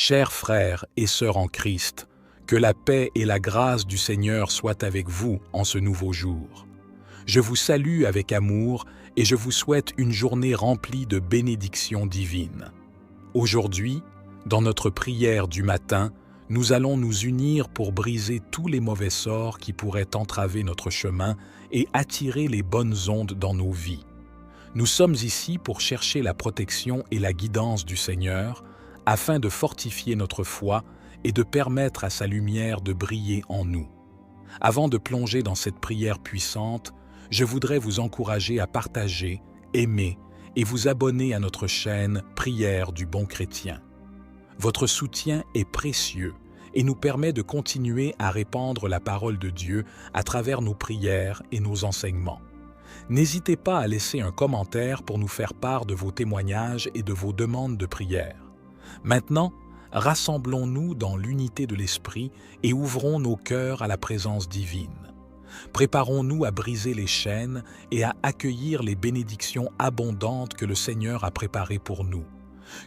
Chers frères et sœurs en Christ, que la paix et la grâce du Seigneur soient avec vous en ce nouveau jour. Je vous salue avec amour et je vous souhaite une journée remplie de bénédictions divines. Aujourd'hui, dans notre prière du matin, nous allons nous unir pour briser tous les mauvais sorts qui pourraient entraver notre chemin et attirer les bonnes ondes dans nos vies. Nous sommes ici pour chercher la protection et la guidance du Seigneur, afin de fortifier notre foi et de permettre à sa lumière de briller en nous. Avant de plonger dans cette prière puissante, je voudrais vous encourager à partager, aimer et vous abonner à notre chaîne Prière du Bon Chrétien. Votre soutien est précieux et nous permet de continuer à répandre la parole de Dieu à travers nos prières et nos enseignements. N'hésitez pas à laisser un commentaire pour nous faire part de vos témoignages et de vos demandes de prière. Maintenant, rassemblons-nous dans l'unité de l'Esprit et ouvrons nos cœurs à la présence divine. Préparons-nous à briser les chaînes et à accueillir les bénédictions abondantes que le Seigneur a préparées pour nous.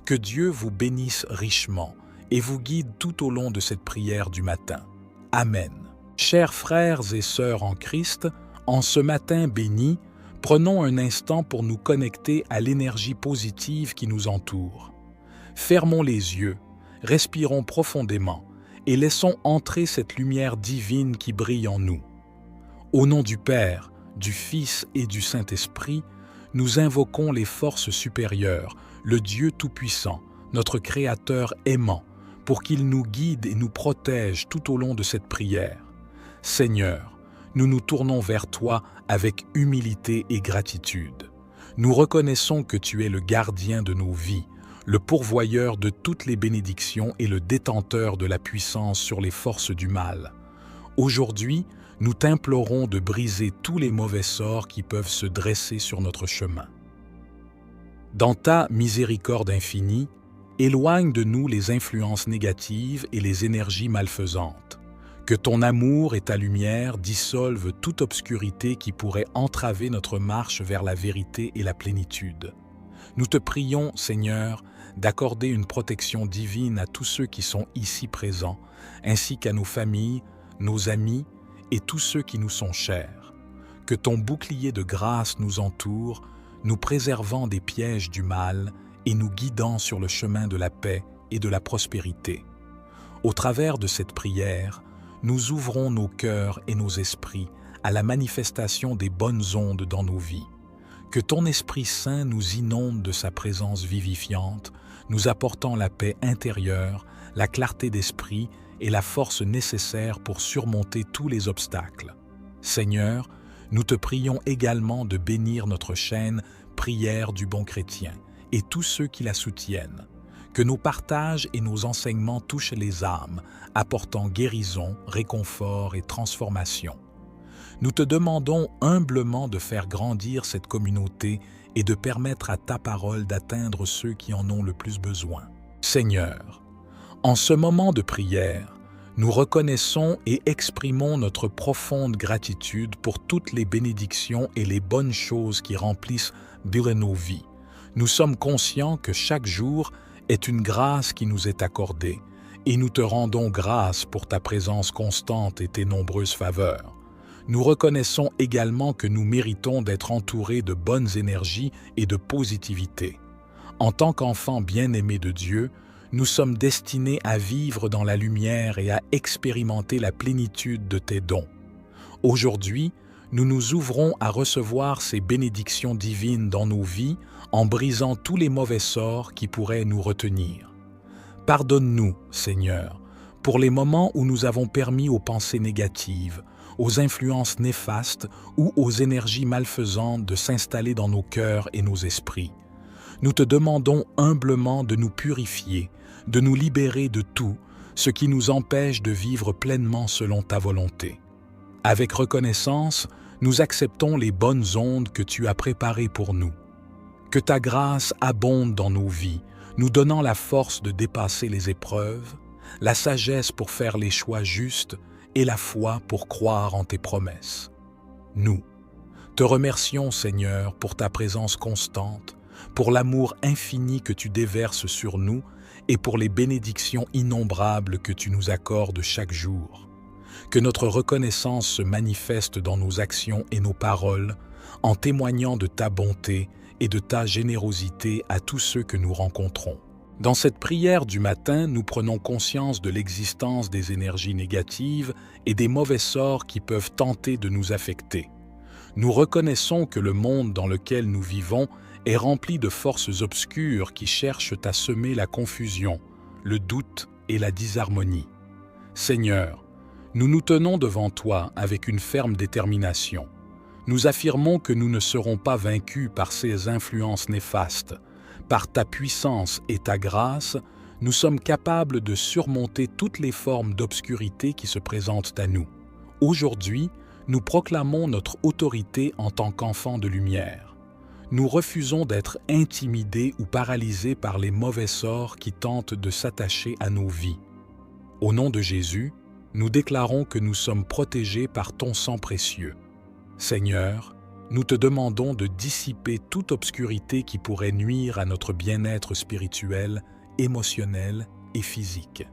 Que Dieu vous bénisse richement et vous guide tout au long de cette prière du matin. Amen. Chers frères et sœurs en Christ, en ce matin béni, prenons un instant pour nous connecter à l'énergie positive qui nous entoure. Fermons les yeux, respirons profondément et laissons entrer cette lumière divine qui brille en nous. Au nom du Père, du Fils et du Saint-Esprit, nous invoquons les forces supérieures, le Dieu Tout-Puissant, notre Créateur aimant, pour qu'il nous guide et nous protège tout au long de cette prière. Seigneur, nous nous tournons vers toi avec humilité et gratitude. Nous reconnaissons que tu es le gardien de nos vies, le pourvoyeur de toutes les bénédictions et le détenteur de la puissance sur les forces du mal. Aujourd'hui, nous t'implorons de briser tous les mauvais sorts qui peuvent se dresser sur notre chemin. Dans ta miséricorde infinie, éloigne de nous les influences négatives et les énergies malfaisantes. Que ton amour et ta lumière dissolvent toute obscurité qui pourrait entraver notre marche vers la vérité et la plénitude. Nous te prions, Seigneur, d'accorder une protection divine à tous ceux qui sont ici présents, ainsi qu'à nos familles, nos amis et tous ceux qui nous sont chers. Que ton bouclier de grâce nous entoure, nous préservant des pièges du mal et nous guidant sur le chemin de la paix et de la prospérité. Au travers de cette prière, nous ouvrons nos cœurs et nos esprits à la manifestation des bonnes ondes dans nos vies. Que ton Esprit Saint nous inonde de sa présence vivifiante, nous apportant la paix intérieure, la clarté d'esprit et la force nécessaire pour surmonter tous les obstacles. Seigneur, nous te prions également de bénir notre chaîne Prière du Bon Chrétien et tous ceux qui la soutiennent. Que nos partages et nos enseignements touchent les âmes, apportant guérison, réconfort et transformation. Nous te demandons humblement de faire grandir cette communauté et de permettre à ta parole d'atteindre ceux qui en ont le plus besoin. Seigneur, en ce moment de prière, nous reconnaissons et exprimons notre profonde gratitude pour toutes les bénédictions et les bonnes choses qui remplissent nos vies. Nous sommes conscients que chaque jour est une grâce qui nous est accordée et nous te rendons grâce pour ta présence constante et tes nombreuses faveurs. Nous reconnaissons également que nous méritons d'être entourés de bonnes énergies et de positivité. En tant qu'enfants bien-aimés de Dieu, nous sommes destinés à vivre dans la lumière et à expérimenter la plénitude de tes dons. Aujourd'hui, nous nous ouvrons à recevoir ces bénédictions divines dans nos vies en brisant tous les mauvais sorts qui pourraient nous retenir. Pardonne-nous, Seigneur, pour les moments où nous avons permis aux pensées négatives, aux influences néfastes ou aux énergies malfaisantes de s'installer dans nos cœurs et nos esprits. Nous te demandons humblement de nous purifier, de nous libérer de tout ce qui nous empêche de vivre pleinement selon ta volonté. Avec reconnaissance, nous acceptons les bonnes ondes que tu as préparées pour nous. Que ta grâce abonde dans nos vies, nous donnant la force de dépasser les épreuves, la sagesse pour faire les choix justes et la foi pour croire en tes promesses. Nous te remercions, Seigneur, pour ta présence constante, pour l'amour infini que tu déverses sur nous et pour les bénédictions innombrables que tu nous accordes chaque jour. Que notre reconnaissance se manifeste dans nos actions et nos paroles, en témoignant de ta bonté et de ta générosité à tous ceux que nous rencontrons. Dans cette prière du matin, nous prenons conscience de l'existence des énergies négatives et des mauvais sorts qui peuvent tenter de nous affecter. Nous reconnaissons que le monde dans lequel nous vivons est rempli de forces obscures qui cherchent à semer la confusion, le doute et la disharmonie. Seigneur, nous nous tenons devant toi avec une ferme détermination. Nous affirmons que nous ne serons pas vaincus par ces influences néfastes. Par ta puissance et ta grâce, nous sommes capables de surmonter toutes les formes d'obscurité qui se présentent à nous. Aujourd'hui, nous proclamons notre autorité en tant qu'enfants de lumière. Nous refusons d'être intimidés ou paralysés par les mauvais sorts qui tentent de s'attacher à nos vies. Au nom de Jésus, nous déclarons que nous sommes protégés par ton sang précieux. Seigneur, nous te demandons de dissiper toute obscurité qui pourrait nuire à notre bien-être spirituel, émotionnel et physique.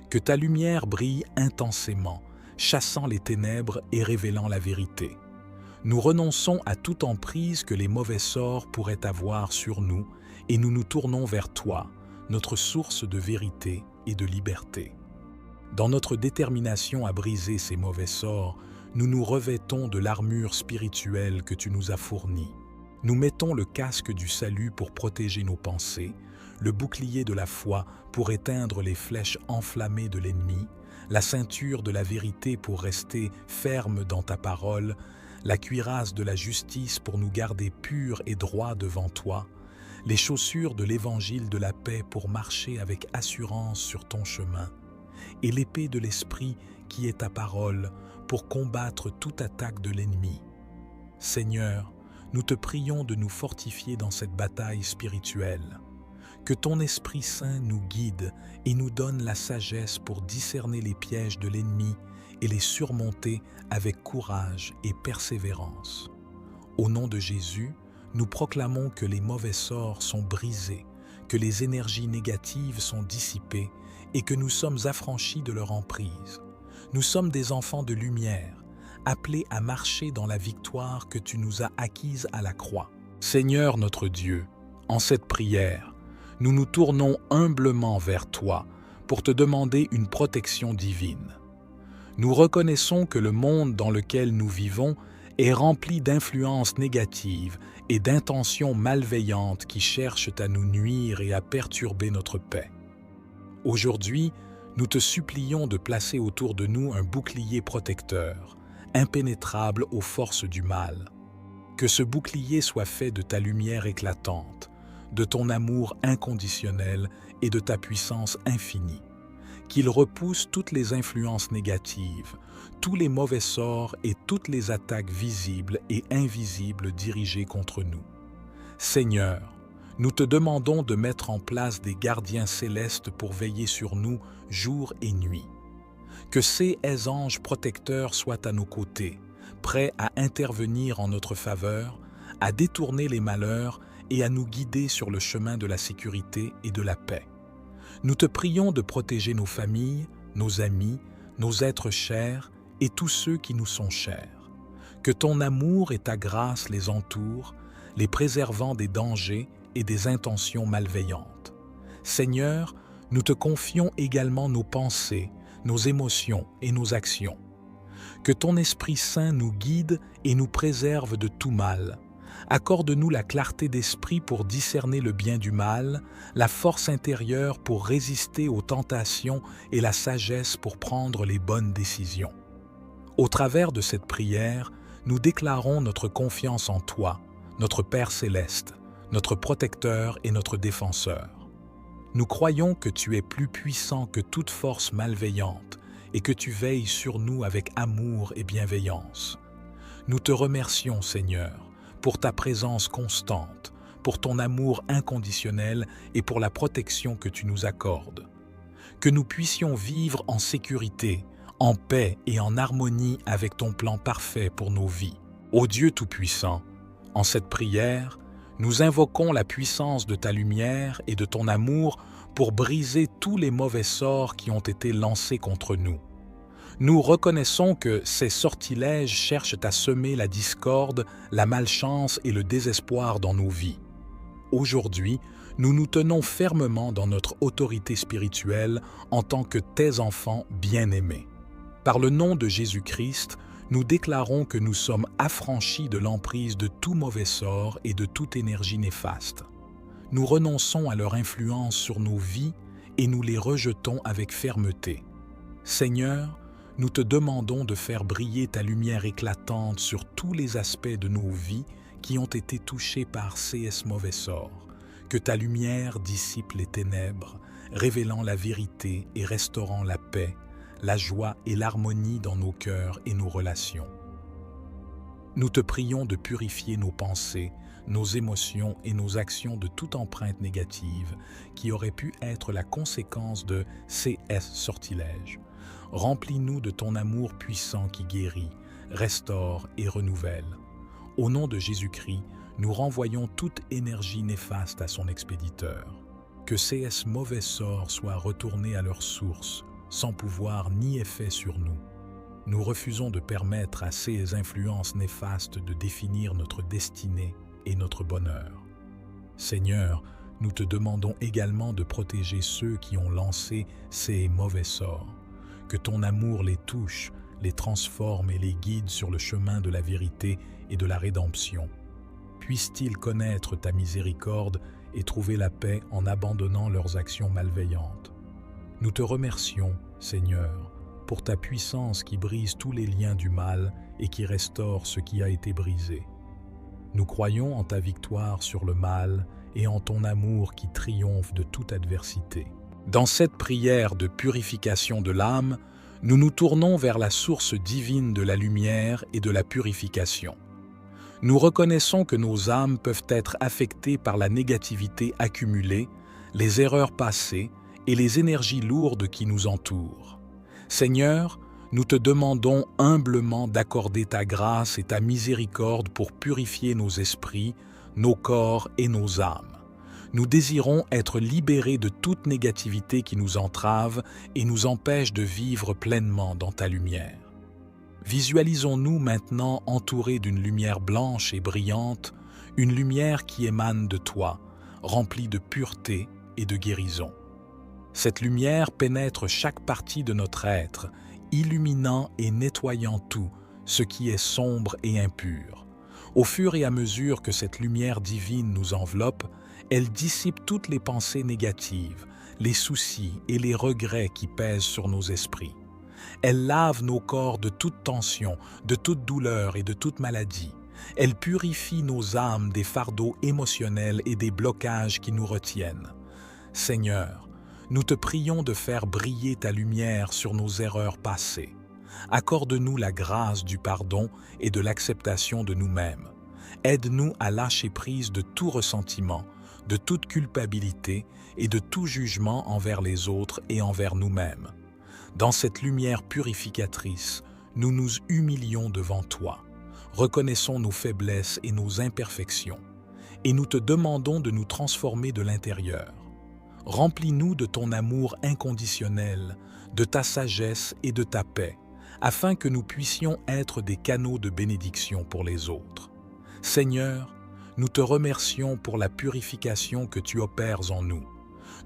Que ta lumière brille intensément, chassant les ténèbres et révélant la vérité. Nous renonçons à toute emprise que les mauvais sorts pourraient avoir sur nous et nous nous tournons vers toi, notre source de vérité et de liberté. Dans notre détermination à briser ces mauvais sorts, nous nous revêtons de l'armure spirituelle que tu nous as fournie. Nous mettons le casque du salut pour protéger nos pensées, le bouclier de la foi pour éteindre les flèches enflammées de l'ennemi, la ceinture de la vérité pour rester ferme dans ta parole, la cuirasse de la justice pour nous garder purs et droits devant toi, les chaussures de l'évangile de la paix pour marcher avec assurance sur ton chemin, et l'épée de l'esprit qui est ta parole pour combattre toute attaque de l'ennemi. Seigneur, nous te prions de nous fortifier dans cette bataille spirituelle. Que ton Esprit Saint nous guide et nous donne la sagesse pour discerner les pièges de l'ennemi et les surmonter avec courage et persévérance. Au nom de Jésus, nous proclamons que les mauvais sorts sont brisés, que les énergies négatives sont dissipées et que nous sommes affranchis de leur emprise. Nous sommes des enfants de lumière, appelés à marcher dans la victoire que tu nous as acquise à la croix. Seigneur notre Dieu, en cette prière, nous nous tournons humblement vers toi pour te demander une protection divine. Nous reconnaissons que le monde dans lequel nous vivons est rempli d'influences négatives et d'intentions malveillantes qui cherchent à nous nuire et à perturber notre paix. Aujourd'hui, nous te supplions de placer autour de nous un bouclier protecteur, impénétrable aux forces du mal. Que ce bouclier soit fait de ta lumière éclatante, de ton amour inconditionnel et de ta puissance infinie. Qu'il repousse toutes les influences négatives, tous les mauvais sorts et toutes les attaques visibles et invisibles dirigées contre nous. Seigneur, nous te demandons de mettre en place des gardiens célestes pour veiller sur nous jour et nuit. Que ces anges protecteurs soient à nos côtés, prêts à intervenir en notre faveur, à détourner les malheurs et à nous guider sur le chemin de la sécurité et de la paix. Nous te prions de protéger nos familles, nos amis, nos êtres chers et tous ceux qui nous sont chers. Que ton amour et ta grâce les entourent, les préservant des dangers et des intentions malveillantes. Seigneur, nous te confions également nos pensées, nos émotions et nos actions. Que ton Esprit Saint nous guide et nous préserve de tout mal. Accorde-nous la clarté d'esprit pour discerner le bien du mal, la force intérieure pour résister aux tentations et la sagesse pour prendre les bonnes décisions. Au travers de cette prière, nous déclarons notre confiance en toi, notre Père céleste, notre protecteur et notre défenseur. Nous croyons que tu es plus puissant que toute force malveillante et que tu veilles sur nous avec amour et bienveillance. Nous te remercions, Seigneur, pour ta présence constante, pour ton amour inconditionnel et pour la protection que tu nous accordes. Que nous puissions vivre en sécurité, en paix et en harmonie avec ton plan parfait pour nos vies. Ô Dieu Tout-Puissant, en cette prière, nous invoquons la puissance de ta lumière et de ton amour pour briser tous les mauvais sorts qui ont été lancés contre nous. Nous reconnaissons que ces sortilèges cherchent à semer la discorde, la malchance et le désespoir dans nos vies. Aujourd'hui, nous nous tenons fermement dans notre autorité spirituelle en tant que tes enfants bien-aimés. Par le nom de Jésus-Christ, nous déclarons que nous sommes affranchis de l'emprise de tout mauvais sort et de toute énergie néfaste. Nous renonçons à leur influence sur nos vies et nous les rejetons avec fermeté. Seigneur, nous te demandons de faire briller ta lumière éclatante sur tous les aspects de nos vies qui ont été touchés par ces mauvais sorts. Que ta lumière dissipe les ténèbres, révélant la vérité et restaurant la paix, la joie et l'harmonie dans nos cœurs et nos relations. Nous te prions de purifier nos pensées, nos émotions et nos actions de toute empreinte négative qui aurait pu être la conséquence de ces sortilèges. Remplis-nous de ton amour puissant qui guérit, restaure et renouvelle. Au nom de Jésus-Christ, nous renvoyons toute énergie néfaste à son expéditeur. Que ces mauvais sorts soient retournés à leur source, sans pouvoir ni effet sur nous. Nous refusons de permettre à ces influences néfastes de définir notre destinée et notre bonheur. Seigneur, nous te demandons également de protéger ceux qui ont lancé ces mauvais sorts. Que ton amour les touche, les transforme et les guide sur le chemin de la vérité et de la rédemption. Puissent-ils connaître ta miséricorde et trouver la paix en abandonnant leurs actions malveillantes. Nous te remercions, Seigneur, pour ta puissance qui brise tous les liens du mal et qui restaure ce qui a été brisé. Nous croyons en ta victoire sur le mal et en ton amour qui triomphe de toute adversité. Dans cette prière de purification de l'âme, nous nous tournons vers la source divine de la lumière et de la purification. Nous reconnaissons que nos âmes peuvent être affectées par la négativité accumulée, les erreurs passées et les énergies lourdes qui nous entourent. Seigneur, nous te demandons humblement d'accorder ta grâce et ta miséricorde pour purifier nos esprits, nos corps et nos âmes. Nous désirons être libérés de toute négativité qui nous entrave et nous empêche de vivre pleinement dans ta lumière. Visualisons-nous maintenant entourés d'une lumière blanche et brillante, une lumière qui émane de toi, remplie de pureté et de guérison. Cette lumière pénètre chaque partie de notre être, illuminant et nettoyant tout ce qui est sombre et impur. Au fur et à mesure que cette lumière divine nous enveloppe, elle dissipe toutes les pensées négatives, les soucis et les regrets qui pèsent sur nos esprits. Elle lave nos corps de toute tension, de toute douleur et de toute maladie. Elle purifie nos âmes des fardeaux émotionnels et des blocages qui nous retiennent. Seigneur, nous te prions de faire briller ta lumière sur nos erreurs passées. Accorde-nous la grâce du pardon et de l'acceptation de nous-mêmes. Aide-nous à lâcher prise de tout ressentiment, de toute culpabilité et de tout jugement envers les autres et envers nous-mêmes. Dans cette lumière purificatrice, nous nous humilions devant toi, reconnaissons nos faiblesses et nos imperfections, et nous te demandons de nous transformer de l'intérieur. Remplis-nous de ton amour inconditionnel, de ta sagesse et de ta paix, afin que nous puissions être des canaux de bénédiction pour les autres. Seigneur, nous te remercions pour la purification que tu opères en nous.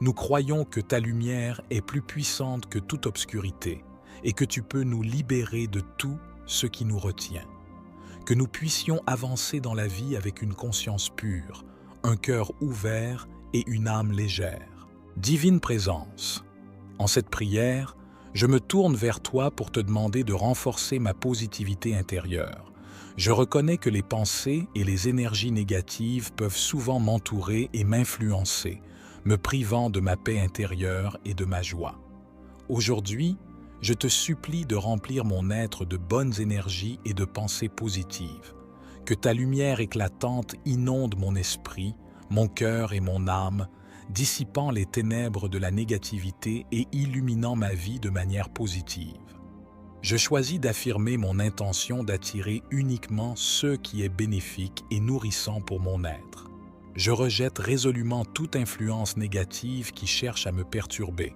Nous croyons que ta lumière est plus puissante que toute obscurité et que tu peux nous libérer de tout ce qui nous retient. Que nous puissions avancer dans la vie avec une conscience pure, un cœur ouvert et une âme légère. Divine présence, en cette prière, je me tourne vers toi pour te demander de renforcer ma positivité intérieure. Je reconnais que les pensées et les énergies négatives peuvent souvent m'entourer et m'influencer, me privant de ma paix intérieure et de ma joie. Aujourd'hui, je te supplie de remplir mon être de bonnes énergies et de pensées positives. Que ta lumière éclatante inonde mon esprit, mon cœur et mon âme, dissipant les ténèbres de la négativité et illuminant ma vie de manière positive. Je choisis d'affirmer mon intention d'attirer uniquement ce qui est bénéfique et nourrissant pour mon être. Je rejette résolument toute influence négative qui cherche à me perturber.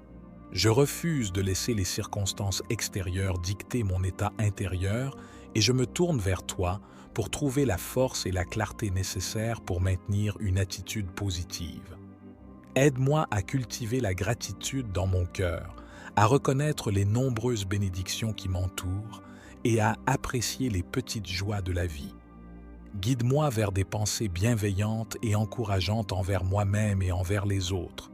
Je refuse de laisser les circonstances extérieures dicter mon état intérieur et je me tourne vers toi pour trouver la force et la clarté nécessaires pour maintenir une attitude positive. Aide-moi à cultiver la gratitude dans mon cœur, à reconnaître les nombreuses bénédictions qui m'entourent et à apprécier les petites joies de la vie. Guide-moi vers des pensées bienveillantes et encourageantes envers moi-même et envers les autres.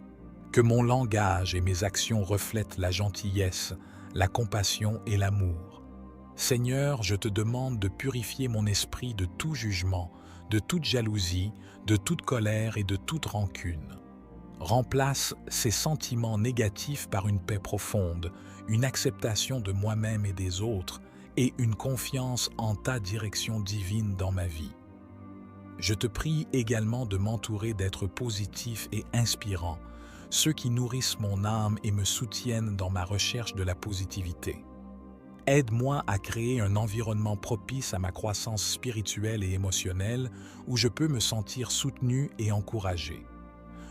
Que mon langage et mes actions reflètent la gentillesse, la compassion et l'amour. Seigneur, je te demande de purifier mon esprit de tout jugement, de toute jalousie, de toute colère et de toute rancune. Remplace ces sentiments négatifs par une paix profonde, une acceptation de moi-même et des autres, et une confiance en ta direction divine dans ma vie. Je te prie également de m'entourer d'êtres positifs et inspirants, ceux qui nourrissent mon âme et me soutiennent dans ma recherche de la positivité. Aide-moi à créer un environnement propice à ma croissance spirituelle et émotionnelle où je peux me sentir soutenu et encouragé.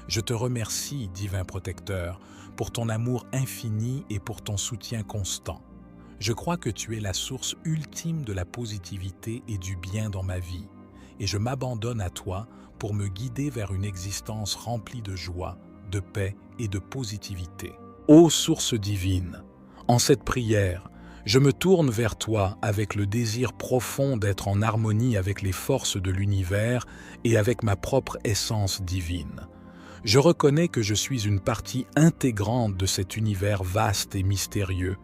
Je te remercie, divin protecteur, pour ton amour infini et pour ton soutien constant. Je crois que tu es la source ultime de la positivité et du bien dans ma vie, et je m'abandonne à toi pour me guider vers une existence remplie de joie, de paix et de positivité. Ô source divine, en cette prière, je me tourne vers toi avec le désir profond d'être en harmonie avec les forces de l'univers et avec ma propre essence divine. Je reconnais que je suis une partie intégrante de cet univers vaste et mystérieux,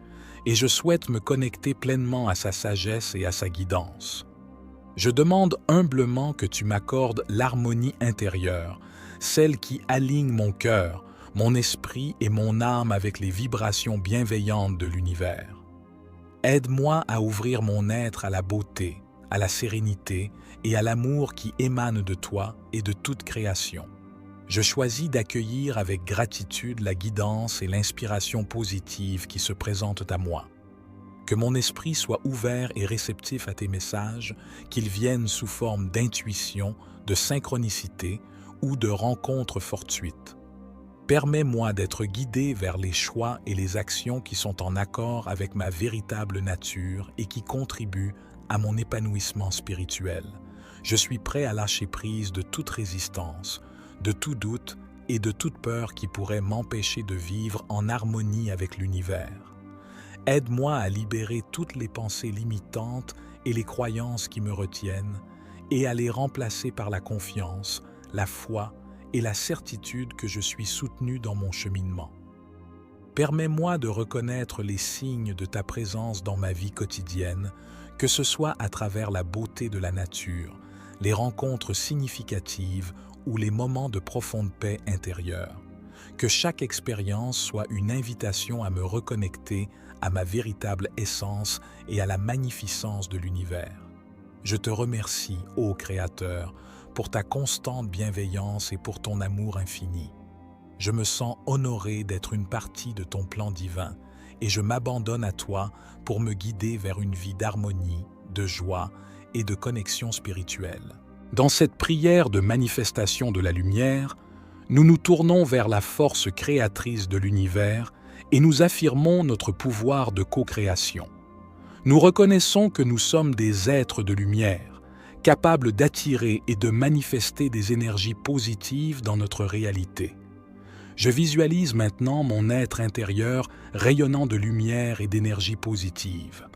et je souhaite me connecter pleinement à sa sagesse et à sa guidance. Je demande humblement que tu m'accordes l'harmonie intérieure, celle qui aligne mon cœur, mon esprit et mon âme avec les vibrations bienveillantes de l'univers. Aide-moi à ouvrir mon être à la beauté, à la sérénité et à l'amour qui émane de toi et de toute création. Je choisis d'accueillir avec gratitude la guidance et l'inspiration positive qui se présentent à moi. Que mon esprit soit ouvert et réceptif à tes messages, qu'ils viennent sous forme d'intuition, de synchronicité ou de rencontres fortuites. Permets-moi d'être guidé vers les choix et les actions qui sont en accord avec ma véritable nature et qui contribuent à mon épanouissement spirituel. Je suis prêt à lâcher prise de toute résistance, de tout doute et de toute peur qui pourrait m'empêcher de vivre en harmonie avec l'univers. Aide-moi à libérer toutes les pensées limitantes et les croyances qui me retiennent et à les remplacer par la confiance, la foi et la certitude que je suis soutenu dans mon cheminement. Permets-moi de reconnaître les signes de ta présence dans ma vie quotidienne, que ce soit à travers la beauté de la nature, les rencontres significatives ou les moments de profonde paix intérieure. Que chaque expérience soit une invitation à me reconnecter à ma véritable essence et à la magnificence de l'univers. Je te remercie, ô Créateur, pour ta constante bienveillance et pour ton amour infini. Je me sens honoré d'être une partie de ton plan divin et je m'abandonne à toi pour me guider vers une vie d'harmonie, de joie et de connexion spirituelle. Dans cette prière de manifestation de la lumière, nous nous tournons vers la force créatrice de l'univers et nous affirmons notre pouvoir de co-création. Nous reconnaissons que nous sommes des êtres de lumière, capables d'attirer et de manifester des énergies positives dans notre réalité. Je visualise maintenant mon être intérieur rayonnant de lumière et d'énergie positive.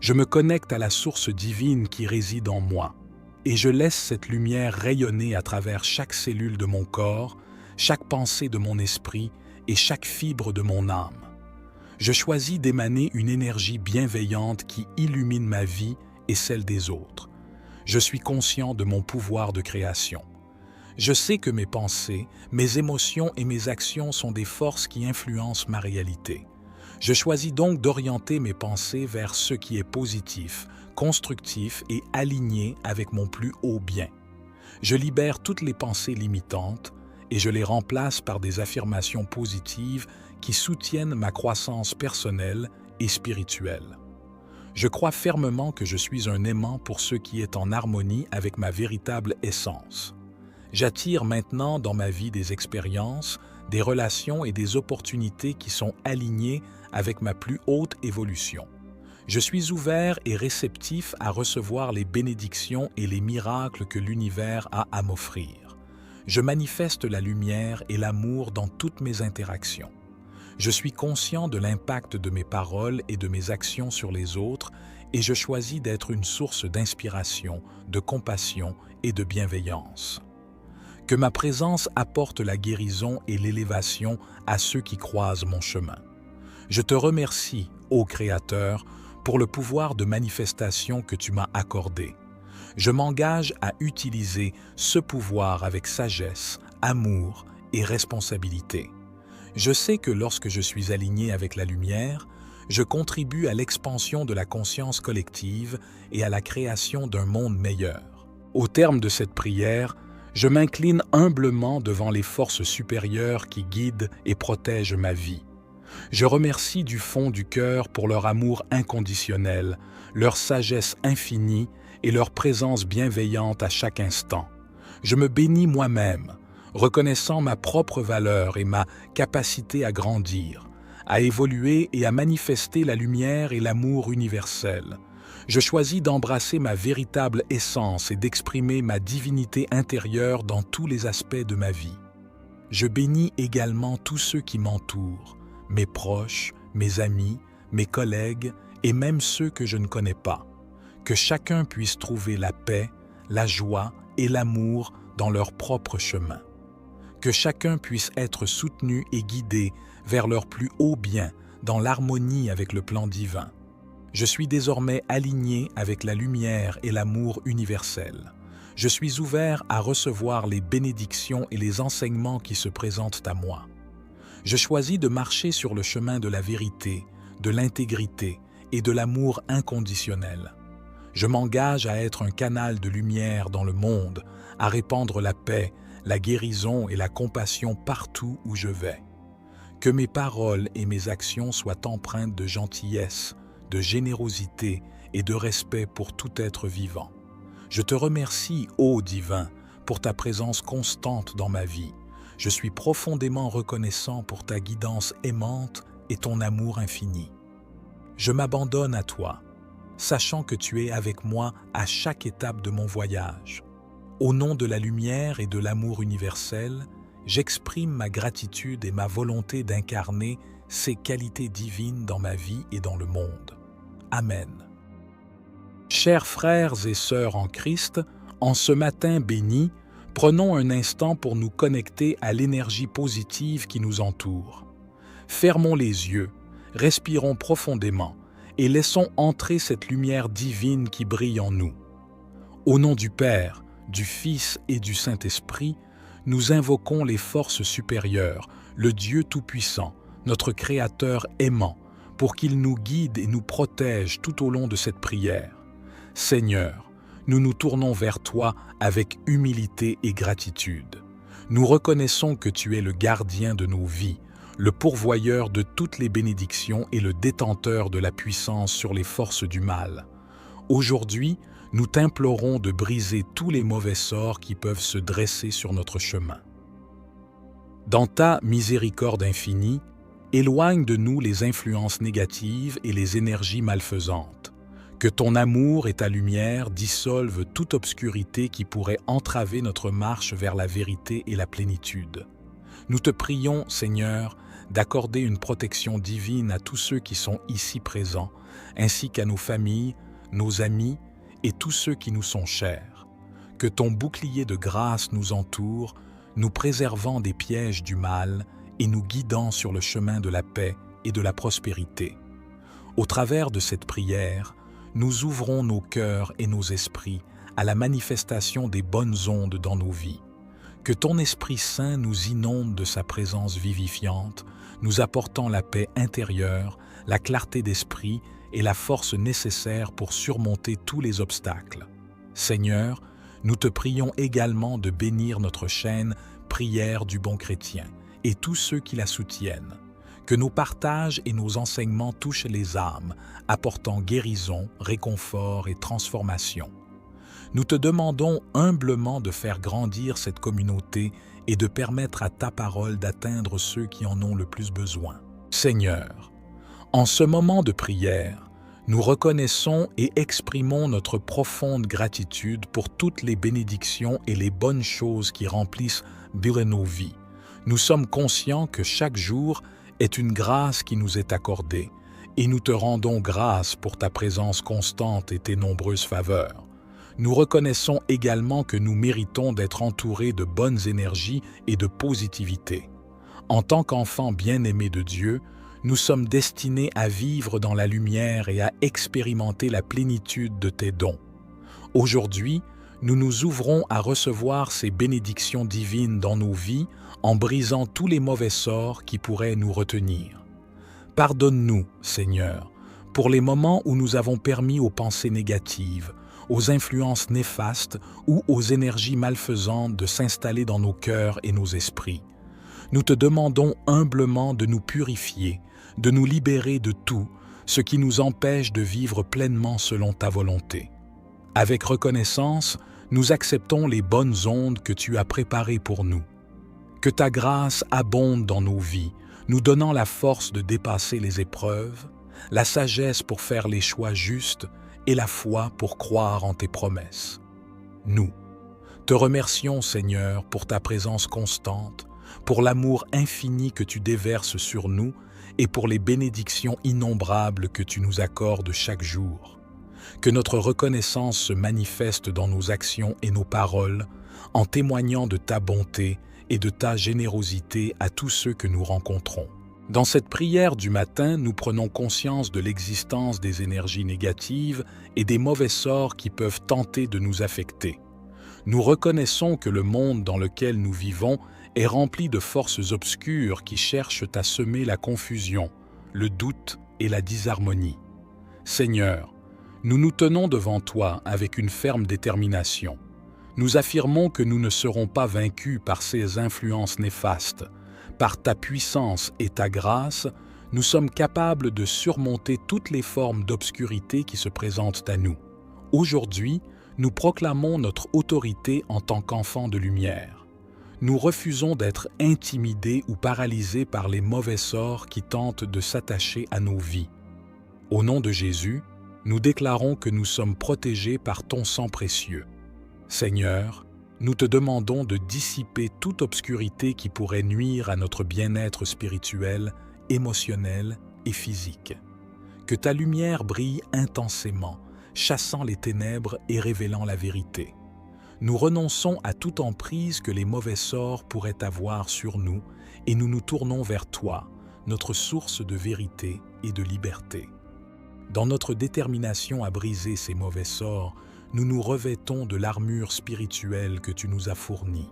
Je me connecte à la source divine qui réside en moi. Et je laisse cette lumière rayonner à travers chaque cellule de mon corps, chaque pensée de mon esprit et chaque fibre de mon âme. Je choisis d'émaner une énergie bienveillante qui illumine ma vie et celle des autres. Je suis conscient de mon pouvoir de création. Je sais que mes pensées, mes émotions et mes actions sont des forces qui influencent ma réalité. Je choisis donc d'orienter mes pensées vers ce qui est positif, constructif et aligné avec mon plus haut bien. Je libère toutes les pensées limitantes et je les remplace par des affirmations positives qui soutiennent ma croissance personnelle et spirituelle. Je crois fermement que je suis un aimant pour ce qui est en harmonie avec ma véritable essence. J'attire maintenant dans ma vie des expériences, des relations et des opportunités qui sont alignées avec ma plus haute évolution. Je suis ouvert et réceptif à recevoir les bénédictions et les miracles que l'univers a à m'offrir. Je manifeste la lumière et l'amour dans toutes mes interactions. Je suis conscient de l'impact de mes paroles et de mes actions sur les autres et je choisis d'être une source d'inspiration, de compassion et de bienveillance. Que ma présence apporte la guérison et l'élévation à ceux qui croisent mon chemin. Je te remercie, ô Créateur, pour le pouvoir de manifestation que tu m'as accordé. Je m'engage à utiliser ce pouvoir avec sagesse, amour et responsabilité. Je sais que lorsque je suis aligné avec la lumière, je contribue à l'expansion de la conscience collective et à la création d'un monde meilleur. Au terme de cette prière, je m'incline humblement devant les forces supérieures qui guident et protègent ma vie. Je remercie du fond du cœur pour leur amour inconditionnel, leur sagesse infinie et leur présence bienveillante à chaque instant. Je me bénis moi-même, reconnaissant ma propre valeur et ma capacité à grandir, à évoluer et à manifester la lumière et l'amour universel. Je choisis d'embrasser ma véritable essence et d'exprimer ma divinité intérieure dans tous les aspects de ma vie. Je bénis également tous ceux qui m'entourent, mes proches, mes amis, mes collègues et même ceux que je ne connais pas. Que chacun puisse trouver la paix, la joie et l'amour dans leur propre chemin. Que chacun puisse être soutenu et guidé vers leur plus haut bien dans l'harmonie avec le plan divin. Je suis désormais aligné avec la lumière et l'amour universel. Je suis ouvert à recevoir les bénédictions et les enseignements qui se présentent à moi. Je choisis de marcher sur le chemin de la vérité, de l'intégrité et de l'amour inconditionnel. Je m'engage à être un canal de lumière dans le monde, à répandre la paix, la guérison et la compassion partout où je vais. Que mes paroles et mes actions soient empreintes de gentillesse, de générosité et de respect pour tout être vivant. Je te remercie, ô Divin, pour ta présence constante dans ma vie. Je suis profondément reconnaissant pour ta guidance aimante et ton amour infini. Je m'abandonne à toi, sachant que tu es avec moi à chaque étape de mon voyage. Au nom de la lumière et de l'amour universel, j'exprime ma gratitude et ma volonté d'incarner ces qualités divines dans ma vie et dans le monde. Amen. Chers frères et sœurs en Christ, en ce matin béni, prenons un instant pour nous connecter à l'énergie positive qui nous entoure. Fermons les yeux, respirons profondément et laissons entrer cette lumière divine qui brille en nous. Au nom du Père, du Fils et du Saint-Esprit, nous invoquons les forces supérieures, le Dieu Tout-Puissant, notre Créateur aimant, pour qu'il nous guide et nous protège tout au long de cette prière. Seigneur, nous nous tournons vers toi avec humilité et gratitude. Nous reconnaissons que tu es le gardien de nos vies, le pourvoyeur de toutes les bénédictions et le détenteur de la puissance sur les forces du mal. Aujourd'hui, nous t'implorons de briser tous les mauvais sorts qui peuvent se dresser sur notre chemin. Dans ta miséricorde infinie, éloigne de nous les influences négatives et les énergies malfaisantes. Que ton amour et ta lumière dissolvent toute obscurité qui pourrait entraver notre marche vers la vérité et la plénitude. Nous te prions, Seigneur, d'accorder une protection divine à tous ceux qui sont ici présents, ainsi qu'à nos familles, nos amis et tous ceux qui nous sont chers. Que ton bouclier de grâce nous entoure, nous préservant des pièges du mal et nous guidant sur le chemin de la paix et de la prospérité. Au travers de cette prière, nous ouvrons nos cœurs et nos esprits à la manifestation des bonnes ondes dans nos vies. Que ton Esprit Saint nous inonde de sa présence vivifiante, nous apportant la paix intérieure, la clarté d'esprit et la force nécessaire pour surmonter tous les obstacles. Seigneur, nous te prions également de bénir notre chaîne Prière du bon chrétien et tous ceux qui la soutiennent. Que nos partages et nos enseignements touchent les âmes, apportant guérison, réconfort et transformation. Nous te demandons humblement de faire grandir cette communauté et de permettre à ta parole d'atteindre ceux qui en ont le plus besoin. Seigneur, en ce moment de prière, nous reconnaissons et exprimons notre profonde gratitude pour toutes les bénédictions et les bonnes choses qui remplissent nos vies. Nous sommes conscients que chaque jour est une grâce qui nous est accordée, et nous te rendons grâce pour ta présence constante et tes nombreuses faveurs. Nous reconnaissons également que nous méritons d'être entourés de bonnes énergies et de positivité. En tant qu'enfants bien-aimés de Dieu, nous sommes destinés à vivre dans la lumière et à expérimenter la plénitude de tes dons. Aujourd'hui, nous nous ouvrons à recevoir ces bénédictions divines dans nos vies en brisant tous les mauvais sorts qui pourraient nous retenir. Pardonne-nous, Seigneur, pour les moments où nous avons permis aux pensées négatives, aux influences néfastes ou aux énergies malfaisantes de s'installer dans nos cœurs et nos esprits. Nous te demandons humblement de nous purifier, de nous libérer de tout ce qui nous empêche de vivre pleinement selon ta volonté. Avec reconnaissance, nous acceptons les bonnes ondes que tu as préparées pour nous. Que ta grâce abonde dans nos vies, nous donnant la force de dépasser les épreuves, la sagesse pour faire les choix justes et la foi pour croire en tes promesses. Nous te remercions, Seigneur, pour ta présence constante, pour l'amour infini que tu déverses sur nous et pour les bénédictions innombrables que tu nous accordes chaque jour. Que notre reconnaissance se manifeste dans nos actions et nos paroles, en témoignant de ta bonté et de ta générosité à tous ceux que nous rencontrons. Dans cette prière du matin, nous prenons conscience de l'existence des énergies négatives et des mauvais sorts qui peuvent tenter de nous affecter. Nous reconnaissons que le monde dans lequel nous vivons est rempli de forces obscures qui cherchent à semer la confusion, le doute et la disharmonie. Seigneur, nous nous tenons devant toi avec une ferme détermination. Nous affirmons que nous ne serons pas vaincus par ces influences néfastes. Par ta puissance et ta grâce, nous sommes capables de surmonter toutes les formes d'obscurité qui se présentent à nous. Aujourd'hui, nous proclamons notre autorité en tant qu'enfants de lumière. Nous refusons d'être intimidés ou paralysés par les mauvais sorts qui tentent de s'attacher à nos vies. Au nom de Jésus, nous déclarons que nous sommes protégés par ton sang précieux. Seigneur, nous te demandons de dissiper toute obscurité qui pourrait nuire à notre bien-être spirituel, émotionnel et physique. Que ta lumière brille intensément, chassant les ténèbres et révélant la vérité. Nous renonçons à toute emprise que les mauvais sorts pourraient avoir sur nous et nous nous tournons vers toi, notre source de vérité et de liberté. Dans notre détermination à briser ces mauvais sorts, nous nous revêtons de l'armure spirituelle que tu nous as fournie.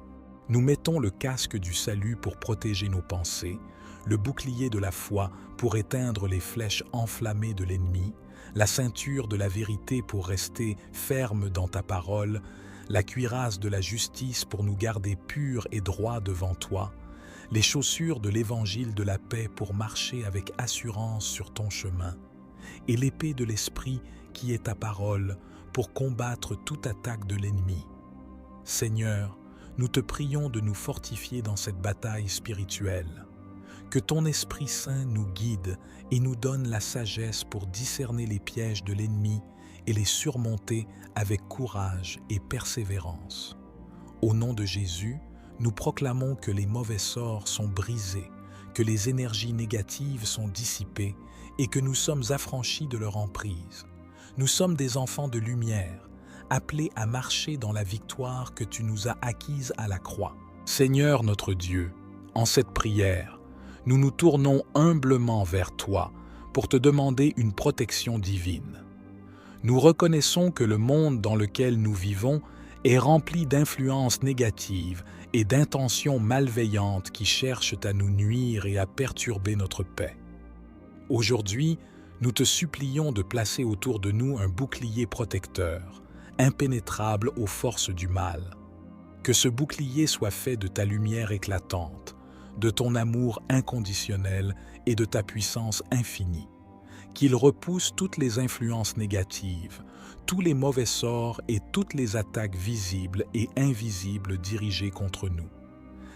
Nous mettons le casque du salut pour protéger nos pensées, le bouclier de la foi pour éteindre les flèches enflammées de l'ennemi, la ceinture de la vérité pour rester ferme dans ta parole, la cuirasse de la justice pour nous garder purs et droits devant toi, les chaussures de l'évangile de la paix pour marcher avec assurance sur ton chemin, et l'épée de l'esprit qui est ta parole pour combattre toute attaque de l'ennemi. Seigneur, nous te prions de nous fortifier dans cette bataille spirituelle. Que ton Esprit Saint nous guide et nous donne la sagesse pour discerner les pièges de l'ennemi et les surmonter avec courage et persévérance. Au nom de Jésus, nous proclamons que les mauvais sorts sont brisés, que les énergies négatives sont dissipées et que nous sommes affranchis de leur emprise. Nous sommes des enfants de lumière, appelés à marcher dans la victoire que tu nous as acquise à la croix. Seigneur notre Dieu, en cette prière, nous nous tournons humblement vers toi pour te demander une protection divine. Nous reconnaissons que le monde dans lequel nous vivons est rempli d'influences négatives et d'intentions malveillantes qui cherchent à nous nuire et à perturber notre paix. Aujourd'hui, nous te supplions de placer autour de nous un bouclier protecteur, impénétrable aux forces du mal. Que ce bouclier soit fait de ta lumière éclatante, de ton amour inconditionnel et de ta puissance infinie. qu'il repousse toutes les influences négatives, tous les mauvais sorts et toutes les attaques visibles et invisibles dirigées contre nous.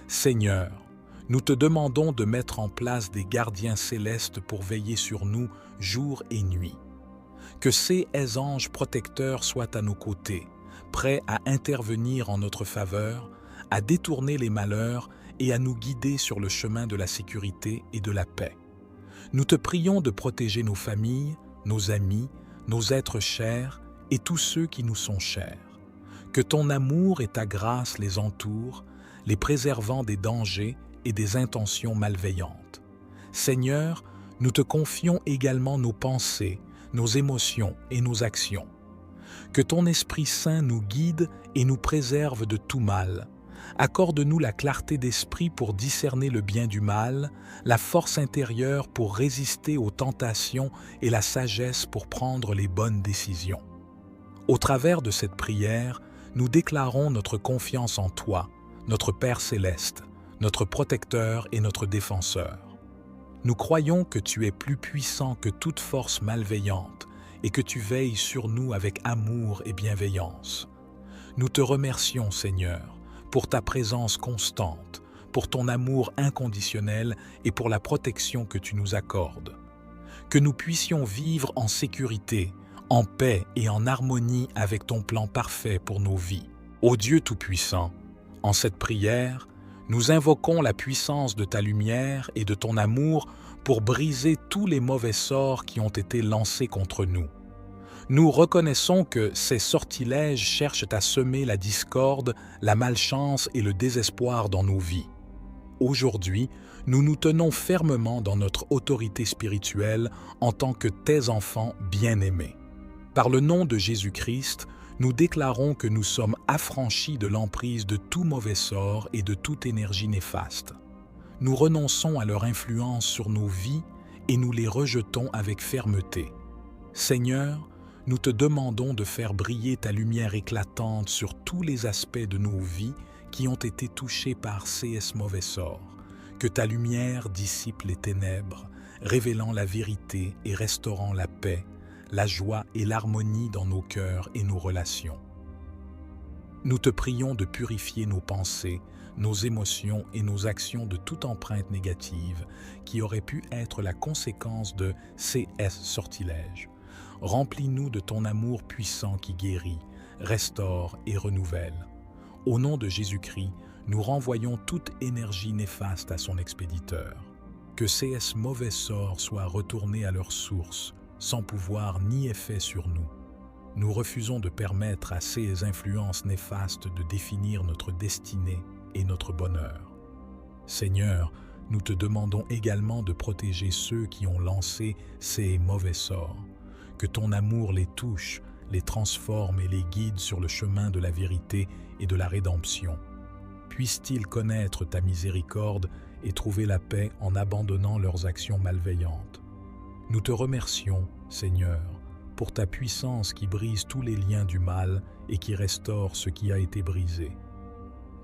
Seigneur, nous te demandons de mettre en place des gardiens célestes pour veiller sur nous jour et nuit. Que ces anges protecteurs soient à nos côtés, prêts à intervenir en notre faveur, à détourner les malheurs et à nous guider sur le chemin de la sécurité et de la paix. Nous te prions de protéger nos familles, nos amis, nos êtres chers et tous ceux qui nous sont chers. Que ton amour et ta grâce les entourent, les préservant des dangers et des intentions malveillantes. Seigneur, nous te confions également nos pensées, nos émotions et nos actions. Que ton Esprit Saint nous guide et nous préserve de tout mal. Accorde-nous la clarté d'esprit pour discerner le bien du mal, la force intérieure pour résister aux tentations et la sagesse pour prendre les bonnes décisions. Au travers de cette prière, nous déclarons notre confiance en toi, notre Père céleste, notre protecteur et notre défenseur. Nous croyons que tu es plus puissant que toute force malveillante et que tu veilles sur nous avec amour et bienveillance. Nous te remercions, Seigneur, pour ta présence constante, pour ton amour inconditionnel et pour la protection que tu nous accordes. Que nous puissions vivre en sécurité, en paix et en harmonie avec ton plan parfait pour nos vies. Ô Dieu Tout-Puissant, en cette prière, nous invoquons la puissance de ta lumière et de ton amour pour briser tous les mauvais sorts qui ont été lancés contre nous. Nous reconnaissons que ces sortilèges cherchent à semer la discorde, la malchance et le désespoir dans nos vies. Aujourd'hui, nous nous tenons fermement dans notre autorité spirituelle en tant que tes enfants bien-aimés. Par le nom de Jésus-Christ, nous déclarons que nous sommes affranchis de l'emprise de tout mauvais sort et de toute énergie néfaste. Nous renonçons à leur influence sur nos vies et nous les rejetons avec fermeté. Seigneur, nous te demandons de faire briller ta lumière éclatante sur tous les aspects de nos vies qui ont été touchés par ces mauvais sorts. Que ta lumière dissipe les ténèbres, révélant la vérité et restaurant la paix, la joie et l'harmonie dans nos cœurs et nos relations. Nous te prions de purifier nos pensées, nos émotions et nos actions de toute empreinte négative qui aurait pu être la conséquence de ces sortilèges. Remplis-nous de ton amour puissant qui guérit, restaure et renouvelle. Au nom de Jésus-Christ, nous renvoyons toute énergie néfaste à son expéditeur. Que ces mauvais sorts soient retournés à leur source, sans pouvoir ni effet sur nous. Nous refusons de permettre à ces influences néfastes de définir notre destinée et notre bonheur. Seigneur, nous te demandons également de protéger ceux qui ont lancé ces mauvais sorts. Que ton amour les touche, les transforme et les guide sur le chemin de la vérité et de la rédemption. Puissent-ils connaître ta miséricorde et trouver la paix en abandonnant leurs actions malveillantes. Nous te remercions, Seigneur, pour ta puissance qui brise tous les liens du mal et qui restaure ce qui a été brisé.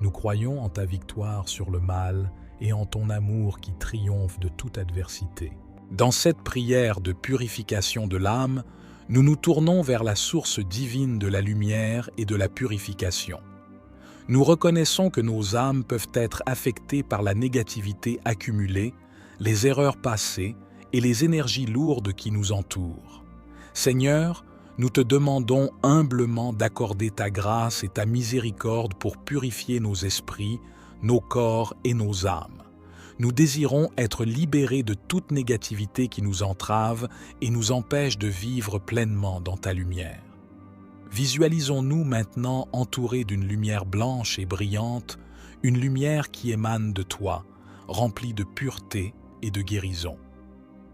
Nous croyons en ta victoire sur le mal et en ton amour qui triomphe de toute adversité. Dans cette prière de purification de l'âme, nous nous tournons vers la source divine de la lumière et de la purification. Nous reconnaissons que nos âmes peuvent être affectées par la négativité accumulée, les erreurs passées et les énergies lourdes qui nous entourent. Seigneur, nous te demandons humblement d'accorder ta grâce et ta miséricorde pour purifier nos esprits, nos corps et nos âmes. Nous désirons être libérés de toute négativité qui nous entrave et nous empêche de vivre pleinement dans ta lumière. Visualisons-nous maintenant entourés d'une lumière blanche et brillante, une lumière qui émane de toi, remplie de pureté et de guérison.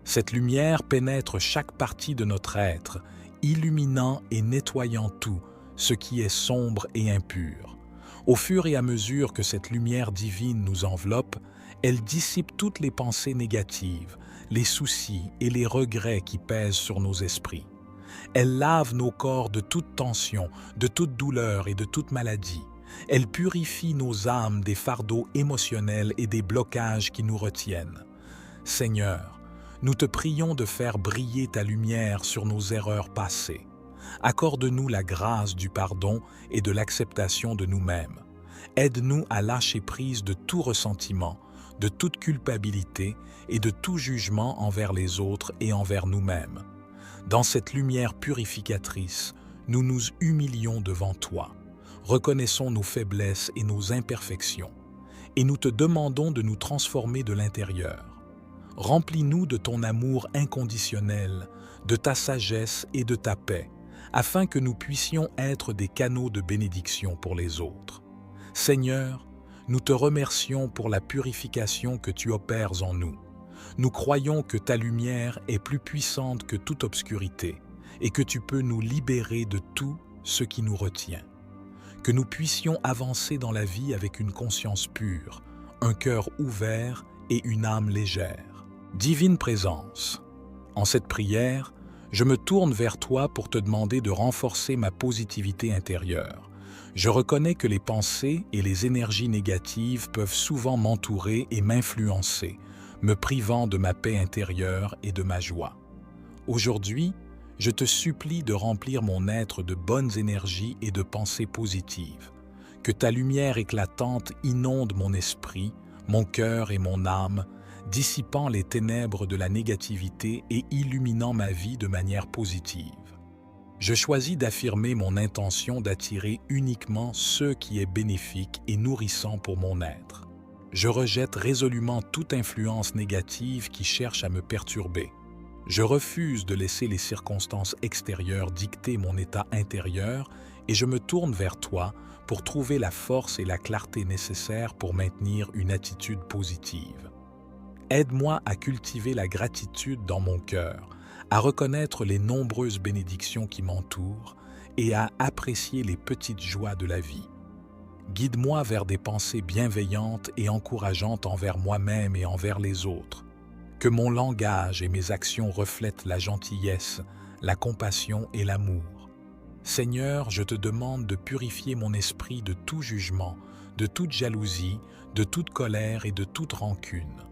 Cette lumière pénètre chaque partie de notre être, illuminant et nettoyant tout, ce qui est sombre et impur. Au fur et à mesure que cette lumière divine nous enveloppe, elle dissipe toutes les pensées négatives, les soucis et les regrets qui pèsent sur nos esprits. Elle lave nos corps de toute tension, de toute douleur et de toute maladie. Elle purifie nos âmes des fardeaux émotionnels et des blocages qui nous retiennent. Seigneur, Nous te prions de faire briller ta lumière sur nos erreurs passées. Accorde-nous la grâce du pardon et de l'acceptation de nous-mêmes. Aide-nous à lâcher prise de tout ressentiment, de toute culpabilité et de tout jugement envers les autres et envers nous-mêmes. Dans cette lumière purificatrice, nous nous humilions devant toi, reconnaissons nos faiblesses et nos imperfections, et nous te demandons de nous transformer de l'intérieur. Remplis-nous de ton amour inconditionnel, de ta sagesse et de ta paix, afin que nous puissions être des canaux de bénédiction pour les autres. Seigneur, nous te remercions pour la purification que tu opères en nous. Nous croyons que ta lumière est plus puissante que toute obscurité et que tu peux nous libérer de tout ce qui nous retient. Que nous puissions avancer dans la vie avec une conscience pure, un cœur ouvert et une âme légère. Divine Présence, en cette prière, je me tourne vers toi pour te demander de renforcer ma positivité intérieure. Je reconnais que les pensées et les énergies négatives peuvent souvent m'entourer et m'influencer, me privant de ma paix intérieure et de ma joie. Aujourd'hui, je te supplie de remplir mon être de bonnes énergies et de pensées positives. Que ta lumière éclatante inonde mon esprit, mon cœur et mon âme, dissipant les ténèbres de la négativité et illuminant ma vie de manière positive. Je choisis d'affirmer mon intention d'attirer uniquement ce qui est bénéfique et nourrissant pour mon être. Je rejette résolument toute influence négative qui cherche à me perturber. Je refuse de laisser les circonstances extérieures dicter mon état intérieur et je me tourne vers toi pour trouver la force et la clarté nécessaires pour maintenir une attitude positive. Aide-moi à cultiver la gratitude dans mon cœur, à reconnaître les nombreuses bénédictions qui m'entourent et à apprécier les petites joies de la vie. Guide-moi vers des pensées bienveillantes et encourageantes envers moi-même et envers les autres. Que mon langage et mes actions reflètent la gentillesse, la compassion et l'amour. Seigneur, je te demande de purifier mon esprit de tout jugement, de toute jalousie, de toute colère et de toute rancune.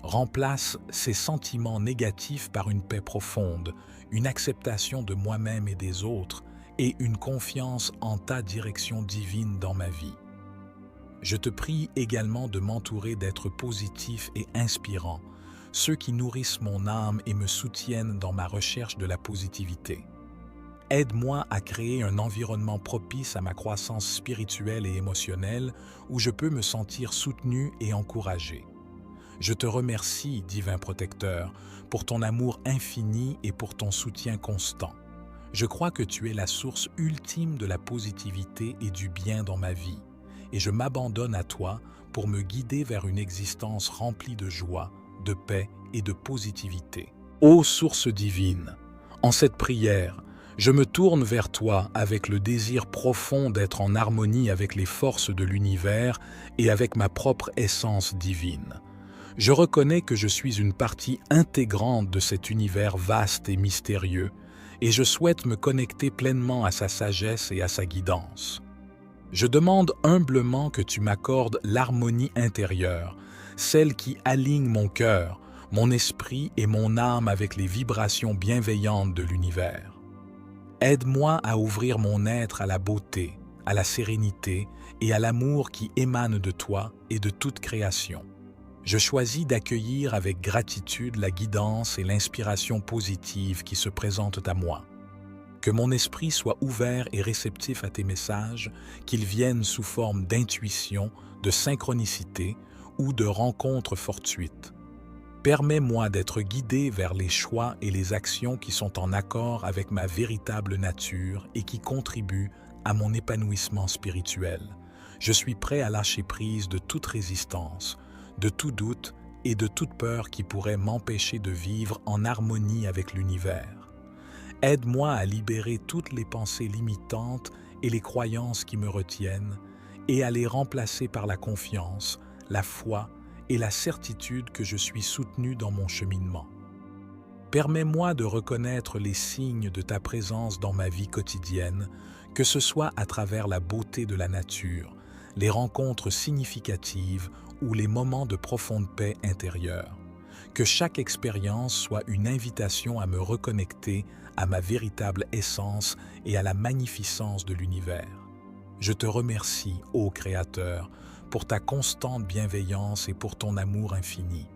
Remplace ces sentiments négatifs par une paix profonde, une acceptation de moi-même et des autres, et une confiance en ta direction divine dans ma vie. Je te prie également de m'entourer d'êtres positifs et inspirants, ceux qui nourrissent mon âme et me soutiennent dans ma recherche de la positivité. Aide-moi à créer un environnement propice à ma croissance spirituelle et émotionnelle où je peux me sentir soutenu et encouragé. Je te remercie, divin protecteur, pour ton amour infini et pour ton soutien constant. Je crois que tu es la source ultime de la positivité et du bien dans ma vie, et je m'abandonne à toi pour me guider vers une existence remplie de joie, de paix et de positivité. Ô source divine, en cette prière, je me tourne vers toi avec le désir profond d'être en harmonie avec les forces de l'univers et avec ma propre essence divine. Je reconnais que je suis une partie intégrante de cet univers vaste et mystérieux, et je souhaite me connecter pleinement à sa sagesse et à sa guidance. Je demande humblement que tu m'accordes l'harmonie intérieure, celle qui aligne mon cœur, mon esprit et mon âme avec les vibrations bienveillantes de l'univers. Aide-moi à ouvrir mon être à la beauté, à la sérénité et à l'amour qui émane de toi et de toute création. Je choisis d'accueillir avec gratitude la guidance et l'inspiration positive qui se présentent à moi. Que mon esprit soit ouvert et réceptif à tes messages, qu'ils viennent sous forme d'intuition, de synchronicité ou de rencontres fortuites. Permets-moi d'être guidé vers les choix et les actions qui sont en accord avec ma véritable nature et qui contribuent à mon épanouissement spirituel. Je suis prêt à lâcher prise de toute résistance, de tout doute et de toute peur qui pourrait m'empêcher de vivre en harmonie avec l'univers. Aide-moi à libérer toutes les pensées limitantes et les croyances qui me retiennent et à les remplacer par la confiance, la foi et la certitude que je suis soutenu dans mon cheminement. Permets-moi de reconnaître les signes de ta présence dans ma vie quotidienne, que ce soit à travers la beauté de la nature, les rencontres significatives ou les moments de profonde paix intérieure. Que chaque expérience soit une invitation à me reconnecter à ma véritable essence et à la magnificence de l'univers. Je te remercie, ô Créateur, pour ta constante bienveillance et pour ton amour infini.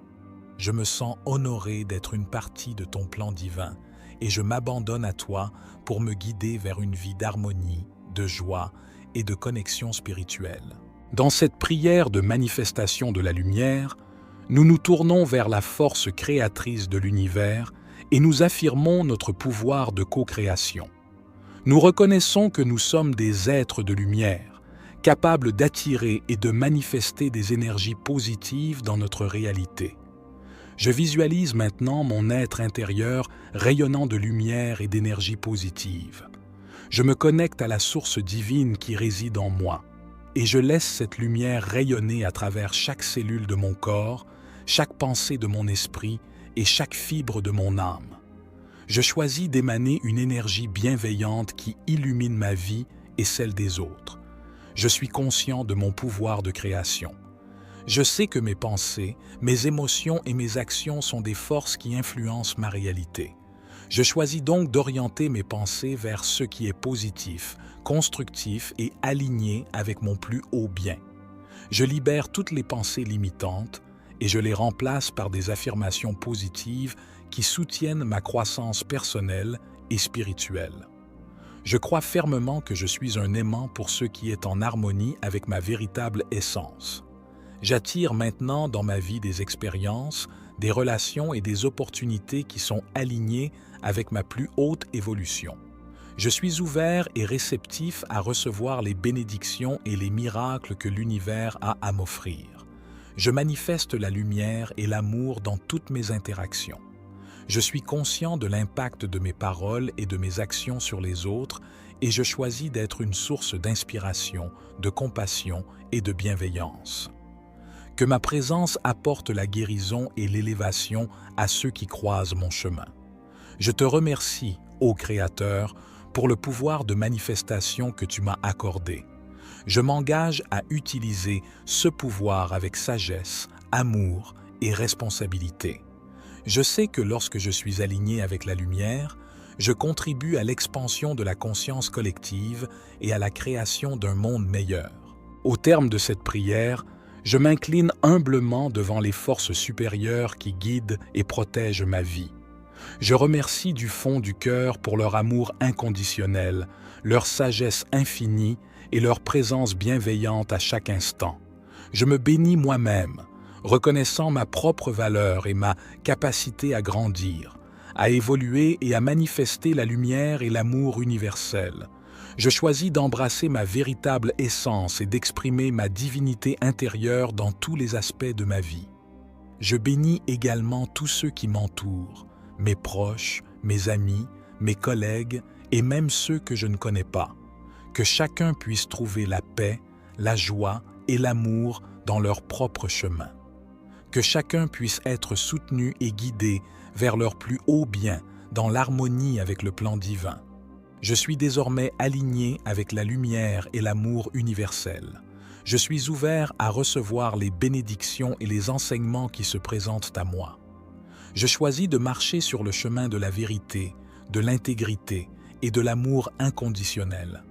Je me sens honoré d'être une partie de ton plan divin et je m'abandonne à toi pour me guider vers une vie d'harmonie, de joie et de connexion spirituelle. Dans cette prière de manifestation de la lumière, nous nous tournons vers la force créatrice de l'univers et nous affirmons notre pouvoir de co-création. Nous reconnaissons que nous sommes des êtres de lumière, capables d'attirer et de manifester des énergies positives dans notre réalité. Je visualise maintenant mon être intérieur rayonnant de lumière et d'énergie positive. Je me connecte à la source divine qui réside en moi et je laisse cette lumière rayonner à travers chaque cellule de mon corps, chaque pensée de mon esprit et chaque fibre de mon âme. Je choisis d'émaner une énergie bienveillante qui illumine ma vie et celle des autres. Je suis conscient de mon pouvoir de création. Je sais que mes pensées, mes émotions et mes actions sont des forces qui influencent ma réalité. Je choisis donc d'orienter mes pensées vers ce qui est positif, constructif et aligné avec mon plus haut bien. Je libère toutes les pensées limitantes et je les remplace par des affirmations positives qui soutiennent ma croissance personnelle et spirituelle. Je crois fermement que je suis un aimant pour ce qui est en harmonie avec ma véritable essence. J'attire maintenant dans ma vie des expériences, des relations et des opportunités qui sont alignées avec ma plus haute évolution. Je suis ouvert et réceptif à recevoir les bénédictions et les miracles que l'univers a à m'offrir. Je manifeste la lumière et l'amour dans toutes mes interactions. Je suis conscient de l'impact de mes paroles et de mes actions sur les autres et je choisis d'être une source d'inspiration, de compassion et de bienveillance. Que ma présence apporte la guérison et l'élévation à ceux qui croisent mon chemin. Je te remercie, ô Créateur, pour le pouvoir de manifestation que tu m'as accordé. Je m'engage à utiliser ce pouvoir avec sagesse, amour et responsabilité. Je sais que lorsque je suis aligné avec la lumière, je contribue à l'expansion de la conscience collective et à la création d'un monde meilleur. Au terme de cette prière, je m'incline humblement devant les forces supérieures qui guident et protègent ma vie. Je remercie du fond du cœur pour leur amour inconditionnel, leur sagesse infinie et leur présence bienveillante à chaque instant. Je me bénis moi-même, reconnaissant ma propre valeur et ma capacité à grandir, à évoluer et à manifester la lumière et l'amour universel. Je choisis d'embrasser ma véritable essence et d'exprimer ma divinité intérieure dans tous les aspects de ma vie. Je bénis également tous ceux qui m'entourent, mes proches, mes amis, mes collègues et même ceux que je ne connais pas. Que chacun puisse trouver la paix, la joie et l'amour dans leur propre chemin. Que chacun puisse être soutenu et guidé vers leur plus haut bien dans l'harmonie avec le plan divin. Je suis désormais aligné avec la lumière et l'amour universel. Je suis ouvert à recevoir les bénédictions et les enseignements qui se présentent à moi. Je choisis de marcher sur le chemin de la vérité, de l'intégrité et de l'amour inconditionnel.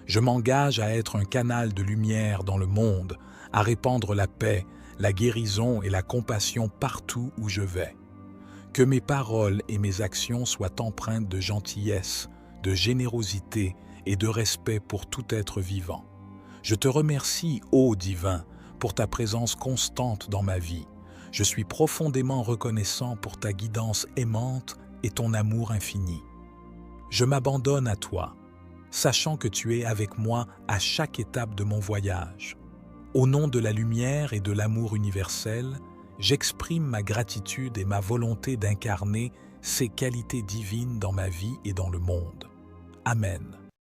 Je m'engage à être un canal de lumière dans le monde, à répandre la paix, la guérison et la compassion partout où je vais. Que mes paroles et mes actions soient empreintes de gentillesse, de générosité et de respect pour tout être vivant. Je te remercie, ô Divin, pour ta présence constante dans ma vie. Je suis profondément reconnaissant pour ta guidance aimante et ton amour infini. Je m'abandonne à toi, sachant que tu es avec moi à chaque étape de mon voyage. Au nom de la lumière et de l'amour universel, j'exprime ma gratitude et ma volonté d'incarner ces qualités divines dans ma vie et dans le monde. Amen.